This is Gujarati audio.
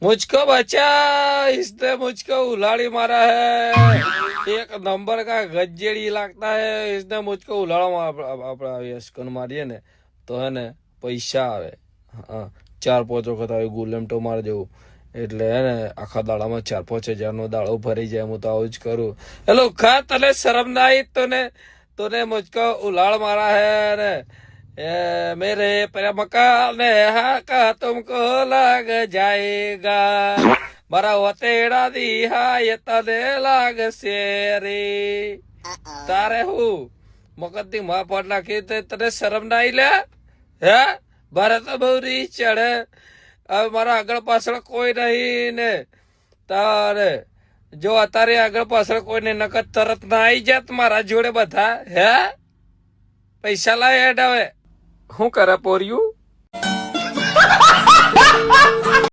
मुझको बचा, इसने मुझको उलाड़ी मारा है। एक नंबर का गज्जेड़ी लगता है, इसने मुझको उलाड़ा આપડા યશકન મારીએ ને તો હે ને પૈસા આવે. હા, 4-5 વખત આવે ગુલેમટો માર જેવું. એટલે હે ને આખા દાડામાં 4-5 હજારનો દાડો ભરી જાય. હું તો આવું જ કરું. હેલો ખા, તને શરમ ના આવી? તને મુझको ઉલાળ મારા હે ને मेरे प्रेम का नेहा का तुमको लाग जाएगा, मारा वतेड़ा दिहा ये तने लाग शेरी. તારે હું મગજની માં પાડ નાખી તને શરમ ના આવી લે? હે મારે તો બહુ રીચ ચડે. હવે મારા આગળ પાછળ કોઈ નહીં ને તારે જો અત્યારે આગળ પાછળ કોઈ ને નકર તરત ના આવી જાત મારા જોડે બધા. હે પૈસા લાય હેડ. હવે શું કરે પોર્યું?